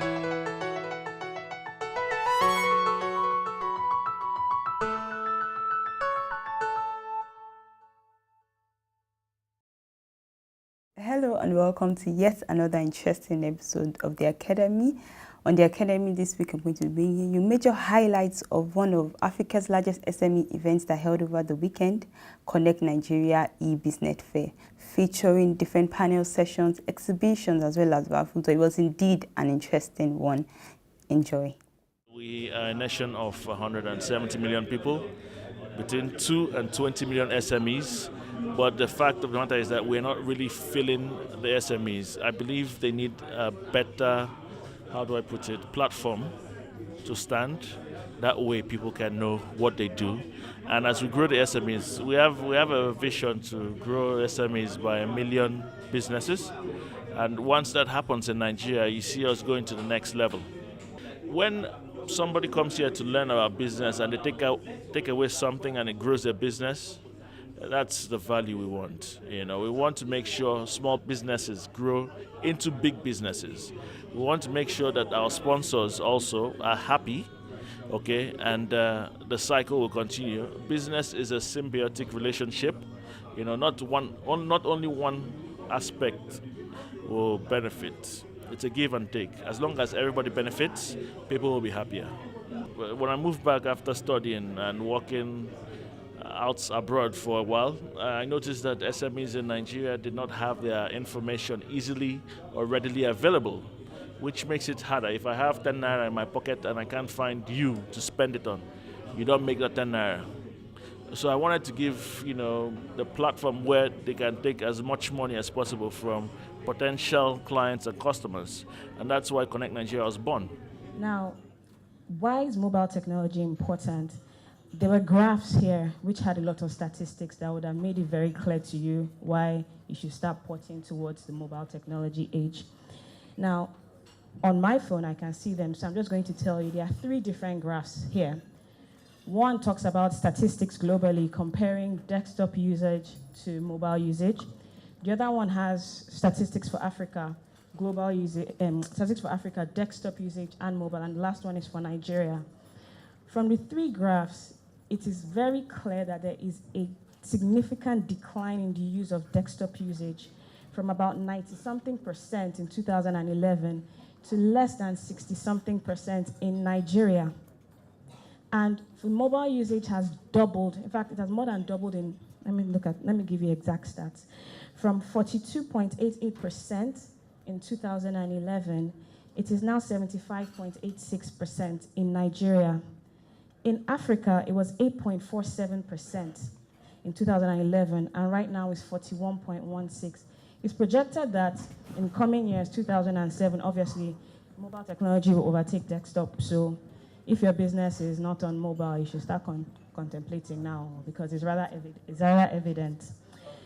Hello and welcome to yet another interesting episode of the Academy. On the Academy this week, I'm going to be bringing you major highlights of one of Africa's largest SME events that held over the weekend, Connect Nigeria e-Business Fair, featuring different panel sessions, exhibitions, as well as raffles. So it was indeed an interesting one. Enjoy. We are a nation of 170 million people, between 2 and 20 million SMEs. But the fact of the matter is that we're not really filling the SMEs. I believe they need a better, platform to stand. That way people can know what they do. And as we grow the SMEs, we have a vision to grow SMEs by 1 million businesses. And once that happens in Nigeria, you see us going to the next level. When somebody comes here to learn about business and they take away something and it grows their business, that's the value we want. We want to make sure small businesses grow into big businesses. We want to make sure that our sponsors also are happy, okay, and the cycle will continue. Business is a symbiotic relationship. Not only one aspect will benefit. It's a give and take. As long as everybody benefits, people will be happier. When I moved back after studying and working out abroad for a while, I noticed that SMEs in Nigeria did not have their information easily or readily available, which makes it harder. If I have 10 naira in my pocket and I can't find you to spend it on, you don't make that 10 naira. So I wanted to give, the platform where they can take as much money as possible from potential clients and customers. And that's why Connect Nigeria was born. Now, why is mobile technology important? There were graphs here which had a lot of statistics that would have made it very clear to you why you should start porting towards the mobile technology age. Now, on my phone, I can see them, so I'm just going to tell you there are 3 different graphs here. One talks about statistics globally, comparing desktop usage to mobile usage. The other one has statistics for Africa, global usage, statistics for Africa, desktop usage and mobile, and the last one is for Nigeria. From the 3 graphs, it is very clear that there is a significant decline in the use of desktop usage from about 90-something% in 2011 to less than 60-something% in Nigeria. And for mobile usage has doubled. In fact, it has more than doubled in, let me give you exact stats. From 42.88% in 2011, it is now 75.86% in Nigeria. In Africa, it was 8.47% in 2011, and right now it's 41.16%. It's projected that in coming years, 2007, obviously, mobile technology will overtake desktop. So if your business is not on mobile, you should start contemplating now, because it's rather evident.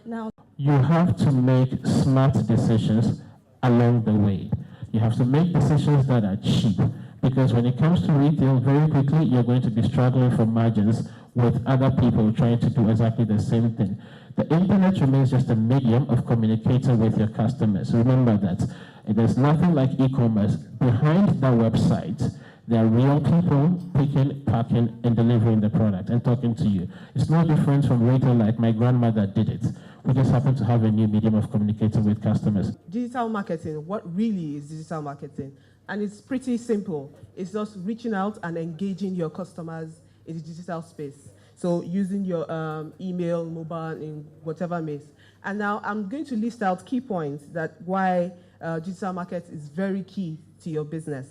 Now, you have to make smart decisions along the way. You have to make decisions that are cheap, because when it comes to retail, very quickly you're going to be struggling for margins with other people trying to do exactly the same thing. The internet remains just a medium of communicating with your customers. Remember that. There's nothing like e-commerce. Behind that website, there are real people picking, packing, and delivering the product and talking to you. It's no different from retail like my grandmother did it. We just happen to have a new medium of communicating with customers. Digital marketing, what really is digital marketing? And it's pretty simple. It's just reaching out and engaging your customers in the digital space. So using your email, mobile, in whatever means. And now I'm going to list out key points that why digital market is very key to your business.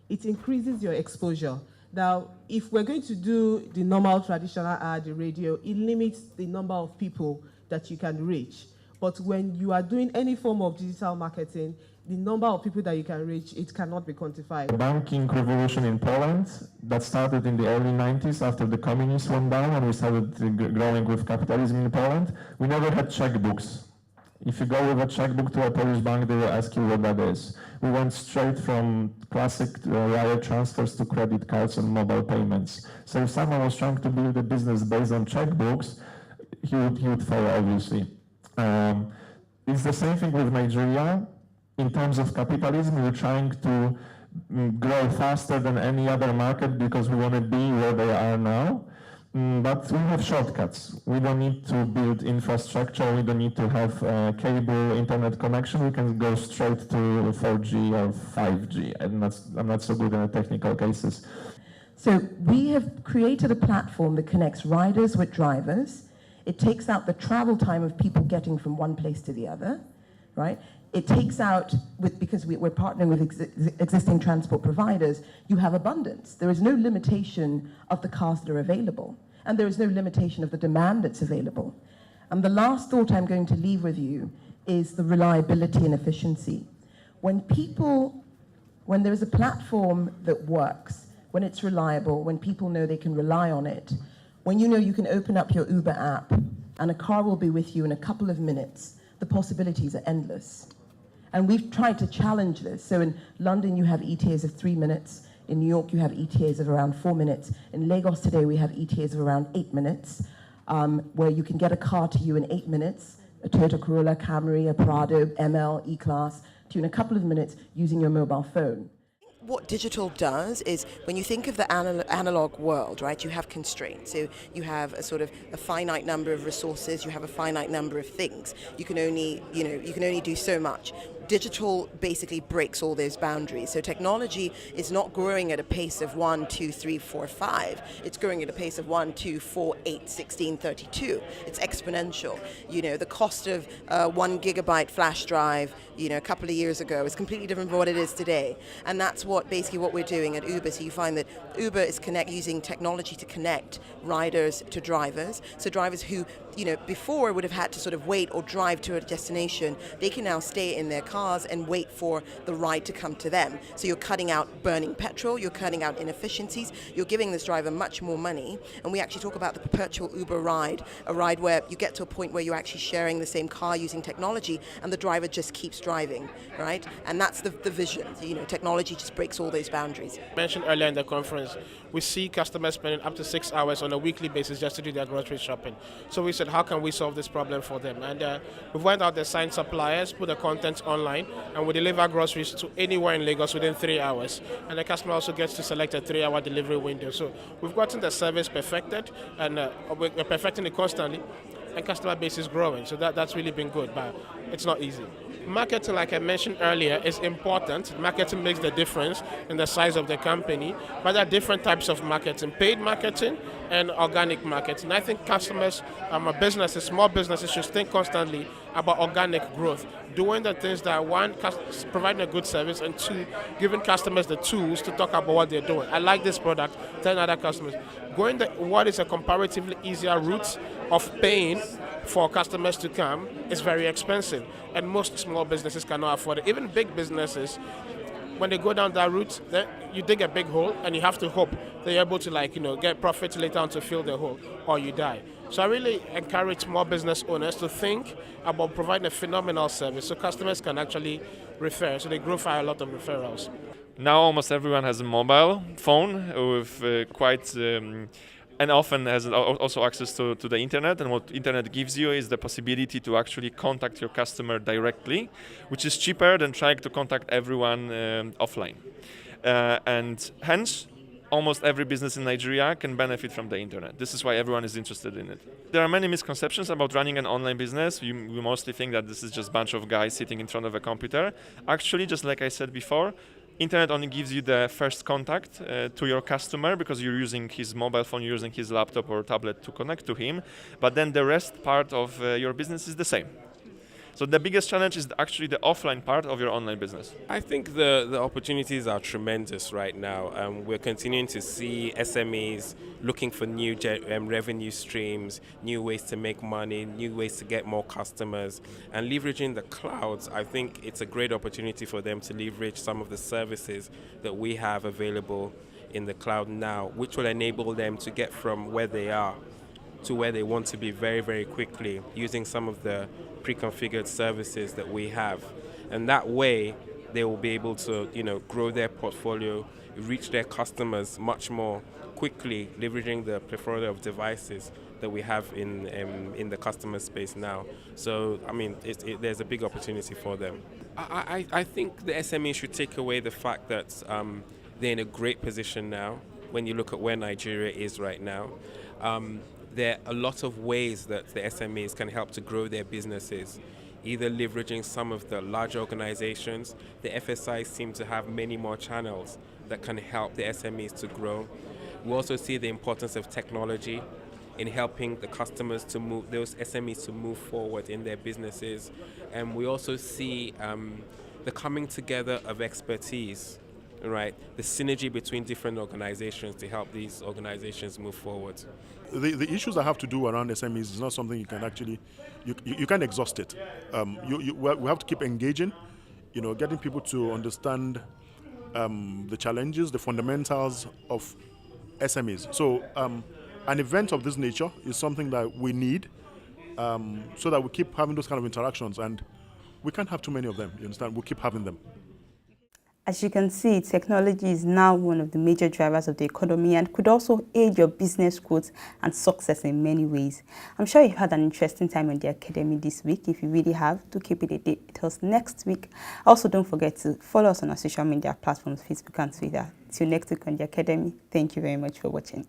It increases your exposure. Now, if we're going to do the normal traditional ad, the radio, it limits the number of people that you can reach. But when you are doing any form of digital marketing, the number of people that you can reach, it cannot be quantified. The banking revolution in Poland that started in the early 90s after the communists went down and we started growing with capitalism in Poland, we never had checkbooks. If you go with a checkbook to a Polish bank, they will ask you what that is. We went straight from classic wire transfers to credit cards and mobile payments. So if someone was trying to build a business based on checkbooks, he would fail, obviously. It's the same thing with Nigeria. In terms of capitalism, we're trying to grow faster than any other market because we want to be where they are now. But we have shortcuts. We don't need to build infrastructure. We don't need to have a cable internet connection. We can go straight to 4G or 5G. I'm not so good in the technical cases. So we have created a platform that connects riders with drivers. It takes out the travel time of people getting from one place to the other, right? It takes out, because we're partnering with existing transport providers, you have abundance. There is no limitation of the cars that are available, and there is no limitation of the demand that's available. And the last thought I'm going to leave with you is the reliability and efficiency. When there's a platform that works, when it's reliable, when people know they can rely on it, when you know you can open up your Uber app and a car will be with you in a couple of minutes, the possibilities are endless. And we've tried to challenge this. So in London, you have ETAs of 3 minutes. In New York, you have ETAs of around 4 minutes. In Lagos today, we have ETAs of around 8 minutes, where you can get a car to you in 8 minutes, a Toyota Corolla, Camry, a Prado, ML, E-Class, to you in a couple of minutes using your mobile phone. What digital does is, when you think of the analog world, right, you have constraints. So you have a sort of a finite number of resources, you have a finite number of things. You can only do so much. Digital basically breaks all those boundaries. So technology is not growing at a pace of 1, 2, 3, 4, 5. It's growing at a pace of 1, 2, 4, 8, 16, 32. It's exponential. The cost of 1 gigabyte flash drive, a couple of years ago is completely different from what it is today. And that's what we're doing at Uber. So you find that Uber is using technology to connect riders to drivers. So drivers who, before would have had to sort of wait or drive to a destination, they can now stay in their cars and wait for the ride to come to them. So you're cutting out burning petrol, you're cutting out inefficiencies, you're giving this driver much more money. And we actually talk about the perpetual Uber ride, a ride where you get to a point where you're actually sharing the same car using technology and the driver just keeps driving, right? And that's the vision. Technology just breaks all those boundaries. I mentioned earlier in the conference, we see customers spending up to 6 hours on a weekly basis just to do their grocery shopping. So we said, how can we solve this problem for them? And we went out there, signed suppliers, put the content online, and we deliver groceries to anywhere in Lagos within 3 hours. And the customer also gets to select a 3-hour delivery window. So we've gotten the service perfected, and we're perfecting it constantly, and customer base is growing. So that's really been good, but it's not easy. Marketing, like I mentioned earlier, is important. Marketing makes the difference in the size of the company, but there are different types of marketing: paid marketing and organic marketing. I think customers, businesses, small businesses should think constantly about organic growth, doing the things that, one, providing a good service, and two, giving customers the tools to talk about what they're doing. I like this product, telling other customers. Going what is a comparatively easier route of paying for customers to come is very expensive, and most small businesses cannot afford it. Even big businesses, when they go down that route, then you dig a big hole and you have to hope they're able to get profit later on to fill the hole, or you die. So I really encourage small business owners to think about providing a phenomenal service so customers can actually refer, so they grow for a lot of referrals. Now almost everyone has a mobile phone with and often has also access to the internet. And what internet gives you is the possibility to actually contact your customer directly, which is cheaper than trying to contact everyone offline. And hence, almost every business in Nigeria can benefit from the internet. This is why everyone is interested in it. There are many misconceptions about running an online business. We mostly think that this is just a bunch of guys sitting in front of a computer. Actually, just like I said before, internet only gives you the first contact to your customer because you're using his mobile phone, you're using his laptop or tablet to connect to him. But then the rest part of your business is the same. So the biggest challenge is actually the offline part of your online business. I think the opportunities are tremendous right now. We're continuing to see SMEs looking for new revenue streams, new ways to make money, new ways to get more customers, and leveraging the clouds. I think it's a great opportunity for them to leverage some of the services that we have available in the cloud now, which will enable them to get from where they are to where they want to be very, very quickly, using some of the pre-configured services that we have. And that way, they will be able to, grow their portfolio, reach their customers much more quickly, leveraging the plethora of devices that we have in the customer space now. So, I mean, there's a big opportunity for them. I think the SME should take away the fact that they're in a great position now when you look at where Nigeria is right now. There are a lot of ways that the SMEs can help to grow their businesses, either leveraging some of the large organizations. The FSIs seem to have many more channels that can help the SMEs to grow. We also see the importance of technology in helping the customers to move, those SMEs to move forward in their businesses. And we also see the coming together of expertise, right? The synergy between different organizations to help these organizations move forward. The issues that have to do around SMEs is not something you can actually, you can't exhaust it. We have to keep engaging, getting people to understand the challenges, the fundamentals of SMEs. So an event of this nature is something that we need so that we keep having those kind of interactions, and we can't have too many of them, you understand? We'll keep having them. As you can see, technology is now one of the major drivers of the economy and could also aid your business growth and success in many ways. I'm sure you've had an interesting time on the Academy this week. If you really have, do keep it a date with us next week. Also, don't forget to follow us on our social media platforms, Facebook and Twitter. Till next week on the Academy, thank you very much for watching.